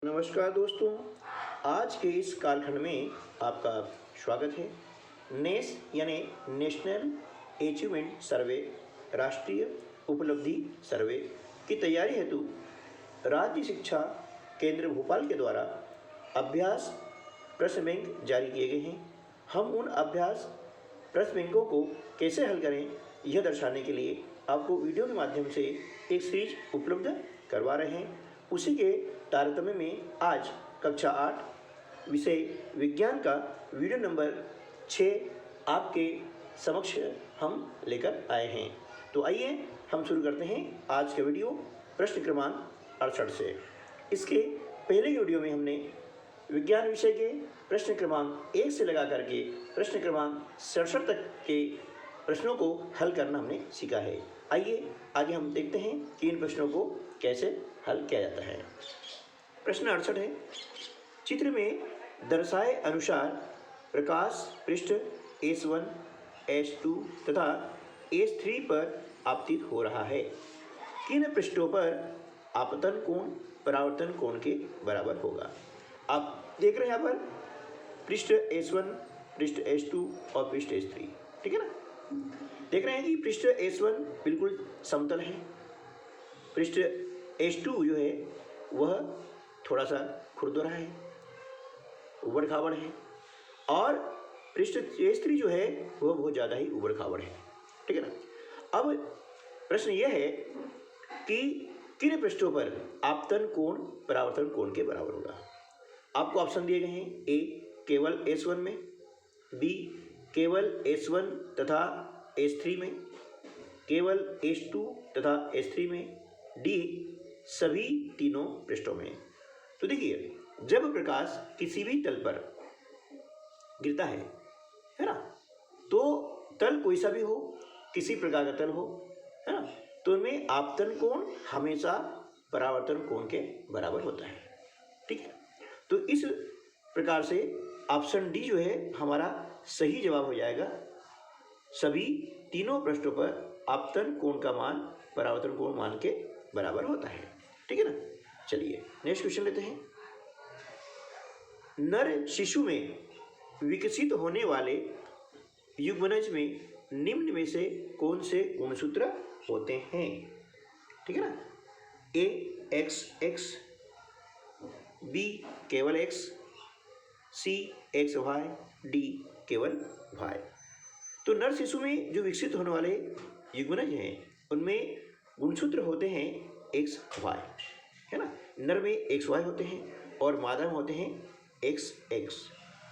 नमस्कार दोस्तों, आज के इस कालखंड में आपका स्वागत है। नेस यानी नेशनल अचीवमेंट सर्वे, राष्ट्रीय उपलब्धि सर्वे की तैयारी हेतु राज्य शिक्षा केंद्र भोपाल के द्वारा अभ्यास प्रश्न बैंक जारी किए गए हैं। हम उन अभ्यास प्रश्न बैंकों को कैसे हल करें, यह दर्शाने के लिए आपको वीडियो के माध्यम से एक सीरीज उपलब्ध करवा रहे हैं। उसी के तारतम्य में आज कक्षा 8 विषय विज्ञान का वीडियो नंबर 6 आपके समक्ष हम लेकर आए हैं। तो आइए हम शुरू करते हैं आज का वीडियो प्रश्न क्रमांक 68 से। इसके पहले वीडियो में हमने विज्ञान विषय के प्रश्न क्रमांक 1 से लगा करके प्रश्न क्रमांक 67 तक के प्रश्नों को हल करना हमने सीखा है। आइए आगे हम देखते हैं कि इन प्रश्नों को कैसे हल किया जाता है। प्रश्न 68 है, चित्र में दर्शाए अनुसार प्रकाश पृष्ठ S1, S2 तथा S3 पर आपतित हो रहा है। किन पृष्ठों पर आपतन कोण परावर्तन कोण के बराबर होगा? आप देख रहे हैं यहाँ पर पृष्ठ S1, पृष्ठ S2 और पृष्ठ S3, ठीक है ना। देख रहे हैं कि पृष्ठ S1 बिल्कुल समतल है, पृष्ठ S2 जो है वह थोड़ा सा खुरदुरा है, उबड़ खाबड़ है, और पृष्ठ S3 जो है वह बहुत ज़्यादा ही उबड़ खाबड़ है, ठीक है ना। अब प्रश्न यह है कि किन पृष्ठों पर आपतन कोण परावर्तन कोण के बराबर होगा। आपको ऑप्शन दिए गए हैं, ए केवल S1 में, बी केवल S1 तथा S3 में, केवल S2 तथा S3 में, डी सभी तीनों पृष्ठों में। तो देखिए, जब प्रकाश किसी भी तल पर गिरता है ना, तो तल कोई सा भी हो, किसी प्रकार का तल हो, है ना, तो उनमें आपतन कोण हमेशा परावर्तन कोण के बराबर होता है, ठीक है। तो इस प्रकार से ऑप्शन डी जो है हमारा सही जवाब हो जाएगा। सभी तीनों पृष्ठों पर आपतन कोण का मान परावर्तन कोण मान के बराबर होता है, ठीक है ना। चलिए नेक्स्ट क्वेश्चन लेते हैं। नर शिशु में विकसित होने वाले युग्मनज में निम्न में से कौन से गुणसूत्र होते हैं? ठीक है ना। ए एक्स एक्स, बी केवल एक्स, सी एक्स वाई, डी केवल वाई। तो नर शिशु में जो विकसित होने वाले युग्मनज हैं उनमें गुणसूत्र होते हैं एक्स वाई, है ना। नर में एक्स वाई होते हैं और मादा में होते हैं एक्स एक्स,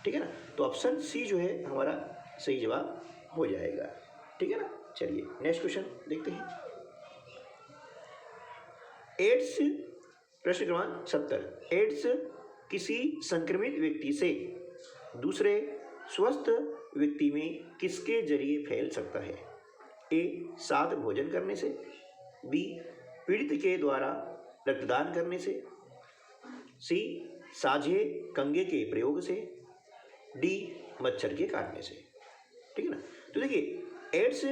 ठीक है ना। तो ऑप्शन सी जो है हमारा सही जवाब हो जाएगा, ठीक है ना। चलिए नेक्स्ट क्वेश्चन देखते हैं। एड्स, प्रश्न क्रमांक 70। एड्स किसी संक्रमित व्यक्ति से दूसरे स्वस्थ व्यक्ति में किसके जरिए फैल सकता है? ए साथ भोजन करने से, बी पीड़ित के द्वारा रक्तदान करने से, सी साझे कंघे के प्रयोग से, डी मच्छर के काटने से, ठीक है ना। तो देखिए, एड्स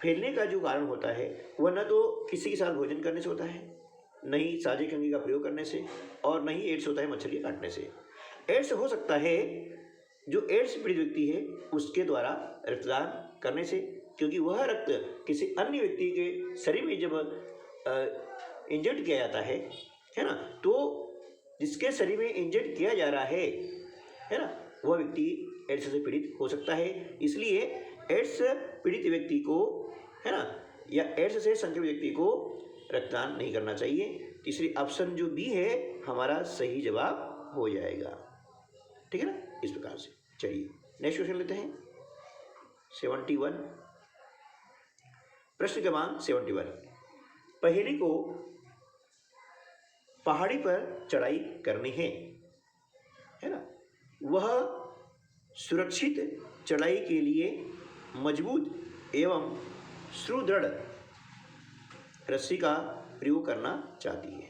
फैलने का जो कारण होता है वह न तो किसी के साथ भोजन करने से होता है, न ही साझे कंघी का प्रयोग करने से, और न ही एड्स होता है मच्छर के काटने से। एड्स हो सकता है जो एड्स पीड़ित व्यक्ति है उसके द्वारा रक्तदान करने से, क्योंकि वह रक्त किसी अन्य व्यक्ति के शरीर में जब इंजेक्ट किया जाता है ना, तो जिसके शरीर में इंजेक्ट किया जा रहा है ना, वह व्यक्ति एड्स से पीड़ित हो सकता है। इसलिए एड्स पीड़ित व्यक्ति को, है ना, या एड्स से संक्रमित व्यक्ति को रक्तदान नहीं करना चाहिए। तीसरी ऑप्शन जो बी है हमारा सही जवाब हो जाएगा, ठीक है ना, इस प्रकार से। चलिए नेक्स्ट क्वेश्चन लेते हैं। 71, प्रश्न क्रमांक 71। पहेली को पहाड़ी पर चढ़ाई करनी है ना, वह सुरक्षित चढ़ाई के लिए मजबूत एवं सुदृढ़ रस्सी का प्रयोग करना चाहती है।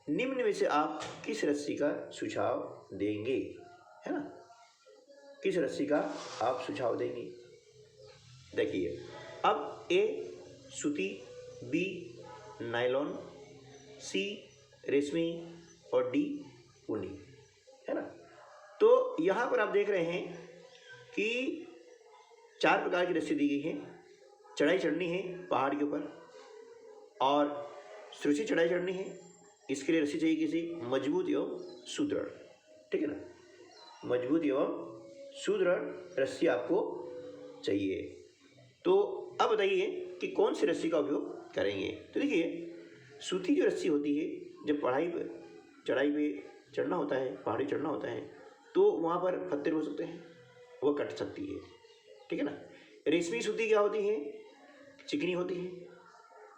निम्न में से आप किस रस्सी का सुझाव देंगे? है ना, किस रस्सी का आप सुझाव देंगे? देखिए, अब ए सूती, बी नायलॉन, सी रेशमी, और डी ऊनी, है ना। तो यहाँ पर आप देख रहे हैं कि 4 प्रकार की रस्सी दी गई है। चढ़ाई चढ़नी है पहाड़ के ऊपर और सुरक्षित चढ़ाई चढ़नी है, इसके लिए रस्सी चाहिए किसी मजबूत एवं सुदृढ़, ठीक है ना। मजबूत एवं सुदृढ़ रस्सी आपको चाहिए। तो अब बताइए कि कौन सी रस्सी का उपयोग करेंगे। तो देखिए, सूती जो रस्सी होती है, जब चढ़ाई पे चढ़ना होता है, पहाड़ी चढ़ना होता है, तो वहाँ पर पत्थर हो सकते हैं, वो कट सकती है, ठीक है ना। रेशमी सूती क्या होती है, चिकनी होती है,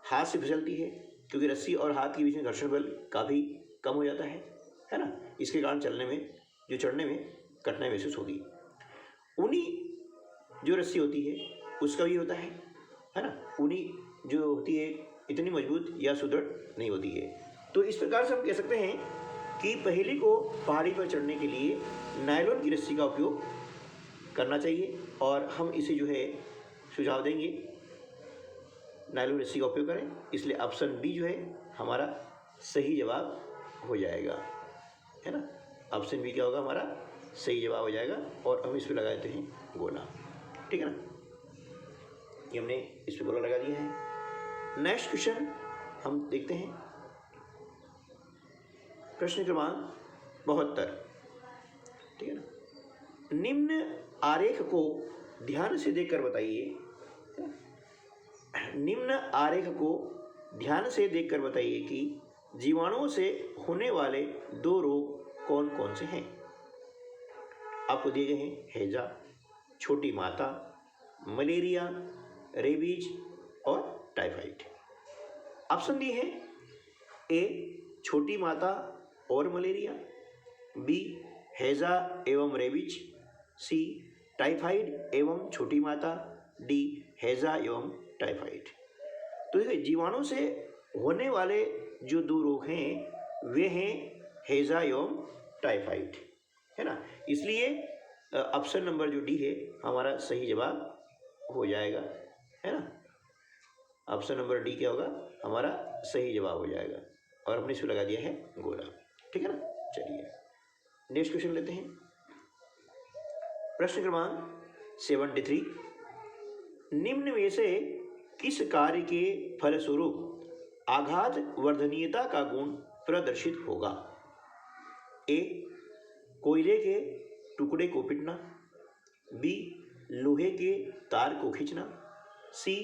हाथ से फिसलती है, क्योंकि रस्सी और हाथ के बीच में घर्षण बल काफ़ी कम हो जाता है ना। इसके कारण चढ़ने में कठिनाई महसूस होगी। ऊनी जो रस्सी होती है उसका भी होता है ना। ऊनी जो होती है इतनी मजबूत या सुदृढ़ नहीं होती है। तो इस प्रकार से हम कह सकते हैं कि पहेली को पहाड़ी पर चढ़ने के लिए नायलॉन की रस्सी का उपयोग करना चाहिए, और हम इसे जो है सुझाव देंगे नायलॉन रस्सी का उपयोग करें। इसलिए ऑप्शन बी जो है हमारा सही जवाब हो जाएगा, है ना। ऑप्शन बी क्या होगा, हमारा सही जवाब हो जाएगा। और हम इस पर लगा देते हैं गोला, ठीक है ना। ये हमने इस पर गोला लगा दिया है। नेक्स्ट क्वेश्चन हम देखते हैं, प्रश्न क्रमांक 72, ठीक है ना। निम्न आरेख को ध्यान से देखकर बताइए, निम्न आरेख को ध्यान से देखकर बताइए कि जीवाणुओं से होने वाले 2 रोग कौन कौन से हैं। आपको दिए गए हैं हैजा, छोटी माता, मलेरिया, रेबीज और टाइफाइड। ऑप्शन दिए हैं ए छोटी माता और मलेरिया, बी हैजा एवं रेबीज, सी टाइफाइड एवं छोटी माता, डी हैजा एवं टाइफाइड। तो देखिए, जीवाणु से होने वाले जो 2 रोग हैं वे हैं हैजा एवं टाइफाइड, है ना। इसलिए ऑप्शन नंबर जो डी है हमारा सही जवाब हो जाएगा, है ना। ऑप्शन नंबर डी क्या होगा, हमारा सही जवाब हो जाएगा। और हमने इसको लगा दिया है गोला, ठीक है ना। चलिए नेक्स्ट क्वेश्चन लेते हैं, प्रश्न क्रमांक 73। निम्न में से किस कार्य के फलस्वरूप आघात वर्धनीयता का गुण प्रदर्शित होगा। ए कोयले के टुकड़े को पीटना, बी लोहे के तार को खींचना, सी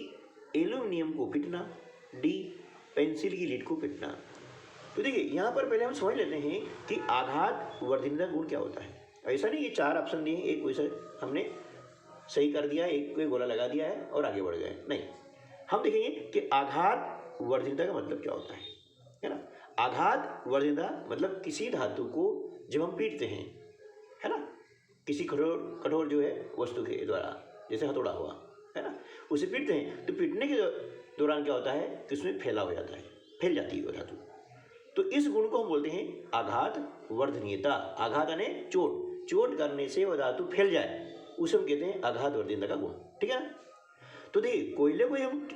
एल्यूमिनियम को पीटना, डी पेंसिल की लीड को पीटना। तो देखिए, यहाँ पर पहले हम समझ लेते हैं कि आघात वर्धनीयता गुण क्या होता है। ऐसा नहीं ये 4 ऑप्शन दिए, एक वैसे हमने सही कर दिया, एक को गोला लगा दिया है और आगे बढ़ गए, नहीं। हम देखेंगे कि आघात वर्धनीयता का मतलब क्या होता है ना। आघात वर्धनीयता मतलब किसी धातु को जब हम पीटते हैं, है ना, किसी कठोर जो है वस्तु के द्वारा, जैसे हथौड़ा हुआ, है ना, उसे पीटते हैं, तो पीटने के दौरान क्या होता है कि उसमें फैला हो जाता है, फैल जाती है वो धातु। तो इस गुण को हम बोलते हैं आघात वर्धनीयता। आघात यानी चोट करने से वो धातु फैल जाए, उसे हम कहते हैं आघात वर्धनीयता का गुण, ठीक है ना। तो देखिए, कोयले को हम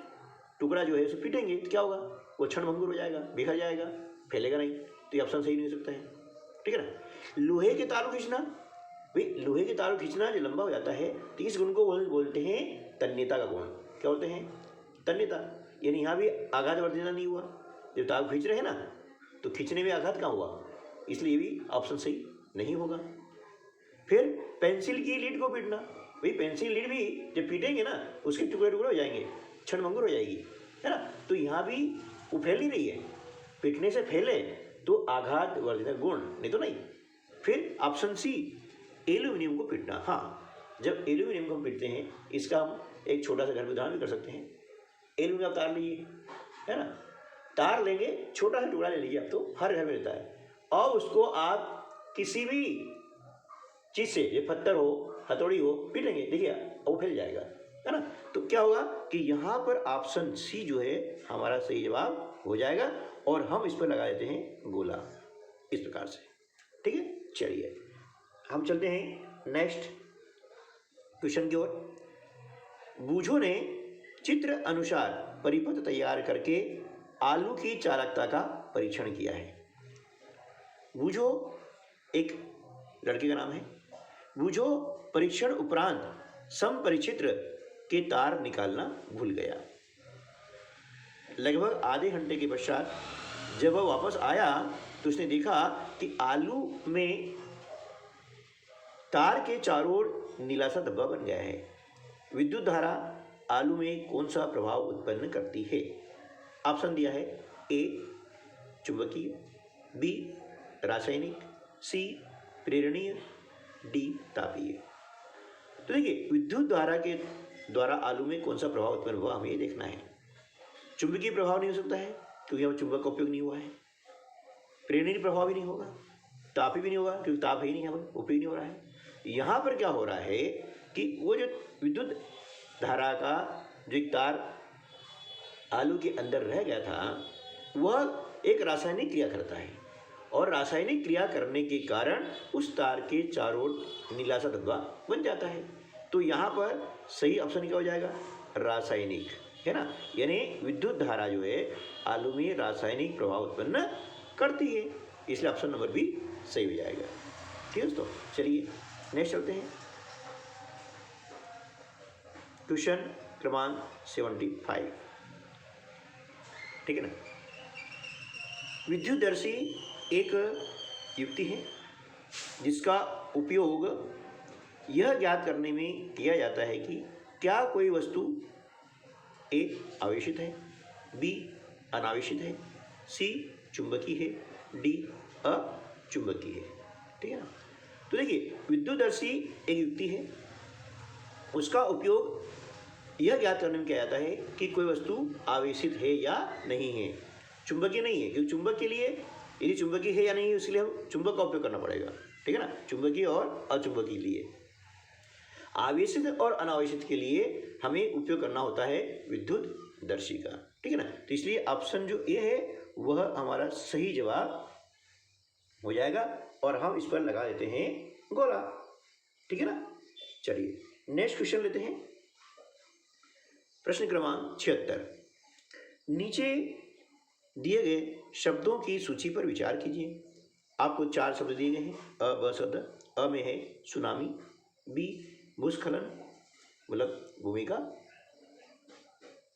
टुकड़ा जो है उसे पीटेंगे तो क्या होगा, वो क्षणभंगुर हो जाएगा, बिखर जाएगा, फैलेगा नहीं। तो ये ऑप्शन सही नहीं हो सकता है, ठीक है ना। लोहे के तार को खींचना, भाई लोहे के तार को खींचना जो लंबा हो जाता है, तो इस गुण को बोलते हैं तन्यता का गुण। क्या बोलते हैं, तन्यता। यानी यहाँ भी आघात वर्धनीयता नहीं हुआ, जब तार खींच रहे हैं ना तो खींचने में आघात कहाँ हुआ, इसलिए भी ऑप्शन सही नहीं होगा। फिर पेंसिल की लीड को पीटना, भाई पेंसिल लीड भी जब पीटेंगे ना उसके टुकड़े टुकड़े हो जाएंगे, क्षणभंगुर हो जाएगी, है ना। तो यहाँ भी वो फैल नहीं रही है, पीटने से फैले तो आघात वर्धनीयता गुण, नहीं तो नहीं। फिर ऑप्शन सी एल्यूमिनियम को पीटना। हाँ, जब एल्यूमिनियम को हम पीटते हैं, इसका हम एक छोटा सा घर में उदाहरण भी कर सकते हैं। एल्यूमिनियम आप तार लीजिए, है ना, तार लेंगे, छोटा सा टुकड़ा ले लीजिए, आप तो हर घर में रहता है, और उसको आप किसी भी चीज़ से, ये पत्थर हो, हथौड़ी हो, पीटेंगे, देखिए वो फैल जाएगा, है ना। तो क्या होगा कि यहाँ पर ऑप्शन सी जो है हमारा सही जवाब हो जाएगा, और हम इस पर लगा देते हैं गोला, इस प्रकार से, ठीक है। चलिए हम चलते हैं नेक्स्ट क्वेश्चन की ओर। बूझो ने चित्र अनुसार परिपथ तैयार करके आलू की चालकता का परीक्षण किया है। बूझो एक लड़के का नाम है। बूझो परीक्षण उपरांत समपरिचित्र के तार निकालना भूल गया। लगभग आधे घंटे के पश्चात जब वह वापस आया तो उसने देखा कि आलू में तार के चारों ओर नीला सा धब्बा बन गया है। विद्युत धारा आलू में कौन सा प्रभाव उत्पन्न करती है? ऑप्शन दिया है ए चुंबकीय, बी रासायनिक, सी प्रेरणीय, डी तापीय। तो देखिए विद्युत धारा के द्वारा आलू में कौन सा प्रभाव उत्पन्न हुआ हमें ये देखना है। चुंबकीय प्रभाव नहीं हो सकता है क्योंकि यहाँ चुंबक का उपयोग नहीं हुआ है। प्रेरणीय प्रभाव भी नहीं होगा, तापी भी नहीं होगा क्योंकि ताप ही नहीं, यहाँ पर उपयोग नहीं हो रहा है। यहाँ पर क्या हो रहा है कि वो जो विद्युत धारा का जो एक तार आलू के अंदर रह गया था वह एक रासायनिक क्रिया करता है और रासायनिक क्रिया करने के कारण उस तार के चारों ओर नीला सा धब्बा बन जाता है। तो यहाँ पर सही ऑप्शन क्या हो जाएगा? रासायनिक, है ना। यानी विद्युत धारा जो है आलू में रासायनिक प्रभाव उत्पन्न करती है, इसलिए ऑप्शन नंबर बी सही हो जाएगा। ठीक है दोस्तों, चलिए नेक्स्ट चलते हैं। क्वेश्चन क्रमांक 75, ठीक है ना। विद्युतदर्शी एक युक्ति है जिसका उपयोग यह ज्ञात करने में किया जाता है कि क्या कोई वस्तु ए आवेशित है, बी अनावेशित है, सी चुंबकीय है, डी अचुंबकीय है। ठीक है ना। तो देखिए विद्युतदर्शी एक युक्ति है, उसका उपयोग यह ज्ञात करने में किया जाता है कि कोई वस्तु आवेशित है या नहीं है, चुंबकीय नहीं है। क्योंकि चुंबक के लिए यदि चुंबकीय है या नहीं है उसके लिए हम चुंबक का उपयोग करना पड़ेगा। ठीक है ना। चुंबकीय और अचुंबकीय लिए, आवेशित और अनावेशित के लिए हमें उपयोग करना होता है विद्युतदर्शी का। ठीक है ना। तो इसलिए ऑप्शन जो ए है वह हमारा सही जवाब हो जाएगा और हम इस पर लगा देते हैं गोला। ठीक है ना। चलिए नेक्स्ट क्वेश्चन लेते हैं। प्रश्न क्रमांक 76, नीचे दिए गए शब्दों की सूची पर विचार कीजिए। आपको 4 शब्द दिए गए हैं। अ ब शब्द। अ में है सुनामी, बी भूस्खलन मतलब भूमि का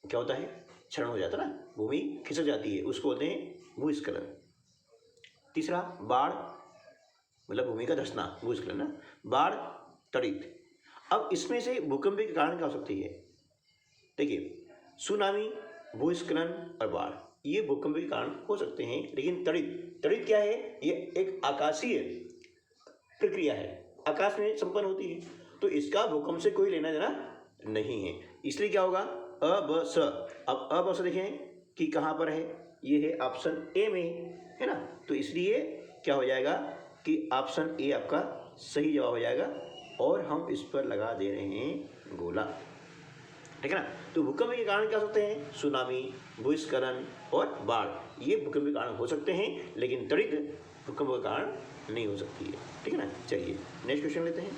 क्या होता है, क्षरण हो जाता है ना, भूमि खिसक जाती है, उसको बोलते हैं भूस्खलन। तीसरा बाढ़ मतलब भूमि का धंसना, भूस्खलन ना। बाढ़ तड़ित। अब इसमें से भूकंप के कारण क्या हो सकती है? देखिए सुनामी, भूस्खलन और बाढ़ ये भूकंप के कारण हो सकते हैं, लेकिन तड़ित क्या है? ये एक आकाशीय प्रक्रिया है, आकाश में संपन्न होती है, तो इसका भूकंप से कोई लेना देना नहीं है। इसलिए क्या होगा? अ ब स। अब अ ब स देखें कि कहाँ पर है, ये है ऑप्शन ए में, है ना। तो इसलिए क्या हो जाएगा कि ऑप्शन ए आपका सही जवाब हो जाएगा और हम इस पर लगा दे रहे हैं गोला। ठीक है ना। तो भूकंप के कारण क्या हो सकते हैं? सुनामी, भूस्खलन और बाढ़ ये भूकंप के कारण हो सकते हैं, लेकिन तड़ित भूकंप के कारण नहीं हो सकती है। ठीक है ना। चलिए नेक्स्ट क्वेश्चन लेते हैं।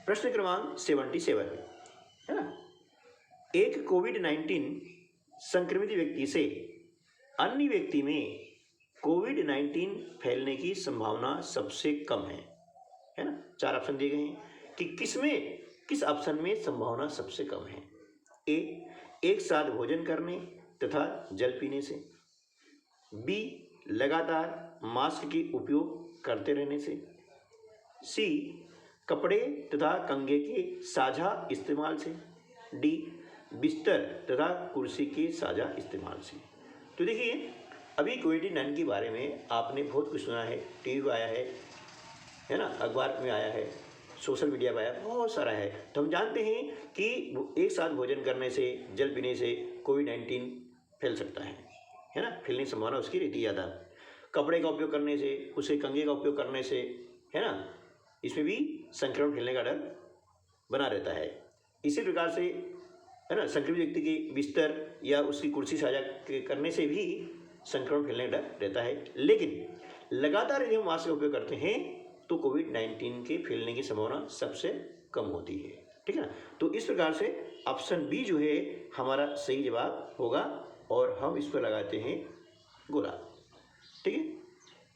प्रश्न क्रमांक 77, है ना। एक कोविड-19 संक्रमित व्यक्ति से अन्य व्यक्ति में कोविड-19 फैलने की संभावना सबसे कम है ना। 4 ऑप्शन दिए गए हैं कि किस ऑप्शन में संभावना सबसे कम है? ए एक साथ भोजन करने तथा जल पीने से, बी लगातार मास्क के उपयोग करते रहने से, सी कपड़े तथा कंघे के साझा इस्तेमाल से, डी बिस्तर तथा कुर्सी के साझा इस्तेमाल से। तो देखिए अभी कोविड-19 के बारे में आपने बहुत कुछ सुना है, टीवी पर आया है ना, अखबार में आया है, सोशल मीडिया पर आया, बहुत सारा है। तो हम जानते हैं कि एक साथ भोजन करने से, जल पीने से कोविड-19 फैल सकता है ना, फैलने की संभावना उसकी रहती है ज़्यादा। कपड़े का उपयोग करने से, उसे कंघे का उपयोग करने से, है ना, इसमें भी संक्रमण फैलने का डर बना रहता है। इसी प्रकार से है ना, संक्रमित व्यक्ति के बिस्तर या उसकी कुर्सी साझा करने से भी संक्रमण फैलने का डर रहता है। लेकिन लगातार यदि हम मास्क का उपयोग करते हैं तो कोविड-19 के फैलने की संभावना सबसे कम होती है। ठीक है ना। तो इस प्रकार से ऑप्शन बी जो है हमारा सही जवाब होगा और हम इस पर लगाते हैं गोला।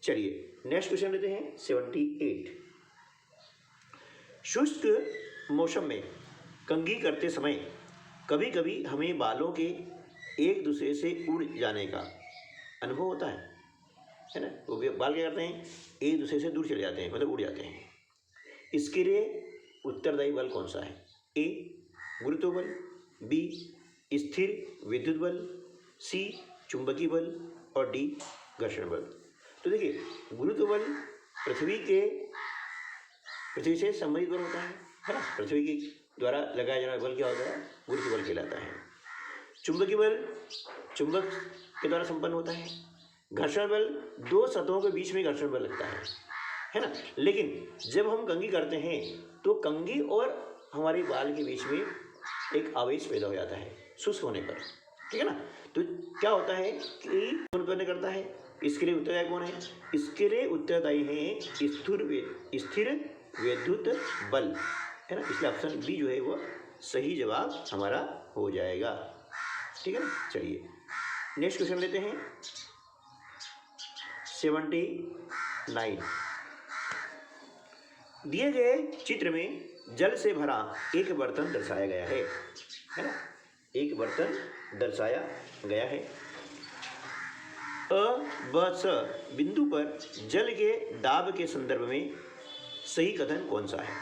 चलिए नेक्स्ट क्वेश्चन लेते हैं 78। शुष्क मौसम में कंघी करते समय कभी कभी हमें बालों के एक दूसरे से उड़ जाने का अनुभव होता है ना। वो बाल क्या करते हैं, एक दूसरे से दूर चले जाते हैं, मतलब उड़ जाते हैं। इसके लिए उत्तरदायी बल कौन सा है? ए गुरुत्व बल, बी स्थिर विद्युत बल, सी चुंबकीय बल और डी घर्षण बल। तो देखिए गुरुत्व बल पृथ्वी से संबंधित बल होता है ना। पृथ्वी के द्वारा लगाया जाने वाला बल क्या होता है? गुरुत्व बल कहलाता है। चुंबकीय बल चुंबक के द्वारा संपन्न होता है। घर्षण बल दो सतहों के बीच में घर्षण बल लगता है ना। लेकिन जब हम कंघी करते हैं तो कंघी और हमारे बाल के बीच में एक आवेश पैदा हो जाता है शुष्क होने पर, ठीक है ना। तो क्या होता है कि कौन उत्पन्न करता है? इसके लिए उत्तरदायी कौन है? इसके लिए उत्तरदायी है स्थिर विद्युत बल, है ना। इसलिए ऑप्शन बी जो है वो सही जवाब हमारा हो जाएगा, ठीक है ना। चलिए नेक्स्ट क्वेश्चन लेते हैं 79। दिए गए चित्र में जल से भरा एक बर्तन दर्शाया गया है ना। एक बर्तन दर्शाया गया है। अ ब स बिंदु पर जल के दाब के संदर्भ में सही कथन कौन सा है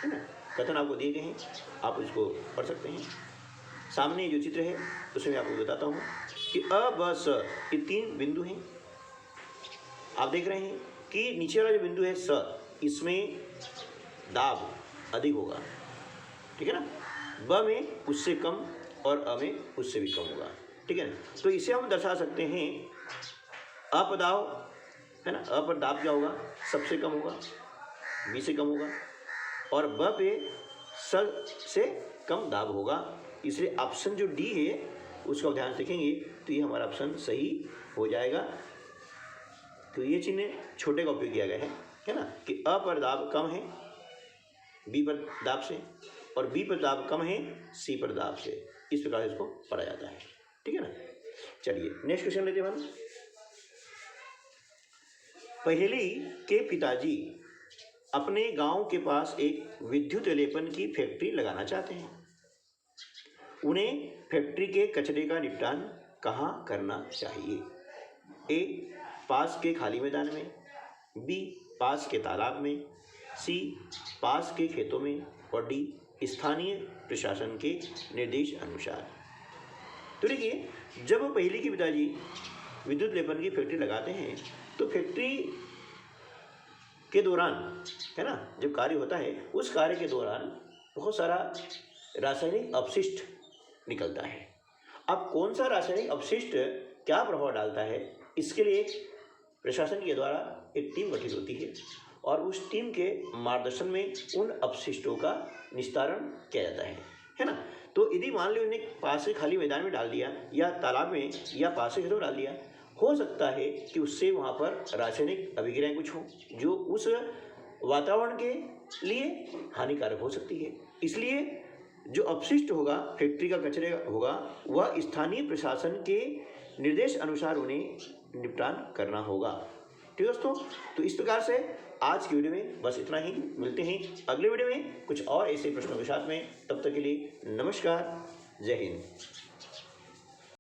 ना। कथन आपको दिए गए हैं, आप इसको पढ़ सकते हैं। सामने जो चित्र है उसमें आपको बताता हूँ कि अ ब स ये तीन बिंदु हैं। आप देख रहे हैं कि नीचे वाला जो बिंदु है स, इसमें दाब अधिक होगा, ठीक है ना। ब में उससे कम और अ में उससे भी कम होगा, ठीक है ना। तो इसे हम दर्शा सकते हैं अपदाब, है ना। अ पर दाब क्या होगा? सबसे कम होगा, बी से कम होगा, और ब पे स से कम दाब होगा। इसलिए ऑप्शन जो डी है उसका ध्यान से देखेंगे तो ये हमारा ऑप्शन सही हो जाएगा। तो ये चिन्ह छोटे का उपयोग किया गया है ना, कि अ पर दाब कम है बी पर दाब से, और बी पर दाब कम है सी पर दाब से। इस प्रकार से इसको पढ़ा जाता है, ठीक है ना। चलिए नेक्स्ट क्वेश्चन लेते हैं हम। पहेली के पिताजी अपने गांव के पास एक विद्युत लेपन की फैक्ट्री लगाना चाहते हैं। उन्हें फैक्ट्री के कचरे का निपटान कहाँ करना चाहिए? ए पास के खाली मैदान में, बी पास के तालाब में, सी पास के खेतों में और डी स्थानीय प्रशासन के निर्देश अनुसार। तो देखिए जब पहेली के पिताजी विद्युत लेपन की फैक्ट्री लगाते हैं तो फैक्ट्री के दौरान, है ना, जब कार्य होता है उस कार्य के दौरान बहुत सारा रासायनिक अपशिष्ट निकलता है। अब कौन सा रासायनिक अपशिष्ट क्या प्रभाव डालता है, इसके लिए प्रशासन के द्वारा एक टीम गठित होती है और उस टीम के मार्गदर्शन में उन अपशिष्टों का निस्तारण किया जाता है ना। तो यदि मान लो उन्हें पास के खाली मैदान में डाल दिया या तालाब में या पास के खेतों में डाल दिया, हो सकता है कि उससे वहाँ पर रासायनिक अभिक्रियाएं कुछ हों जो उस वातावरण के लिए हानिकारक हो सकती है। इसलिए जो अपशिष्ट होगा, फैक्ट्री का कचरे होगा, वह स्थानीय प्रशासन के निर्देश अनुसार उन्हें निपटान करना होगा। ठीक है दोस्तों, तो इस प्रकार से आज की वीडियो में बस इतना ही। मिलते हैं अगले वीडियो में कुछ और ऐसे प्रश्नों के साथ में। तब तक के लिए नमस्कार, जय हिंद।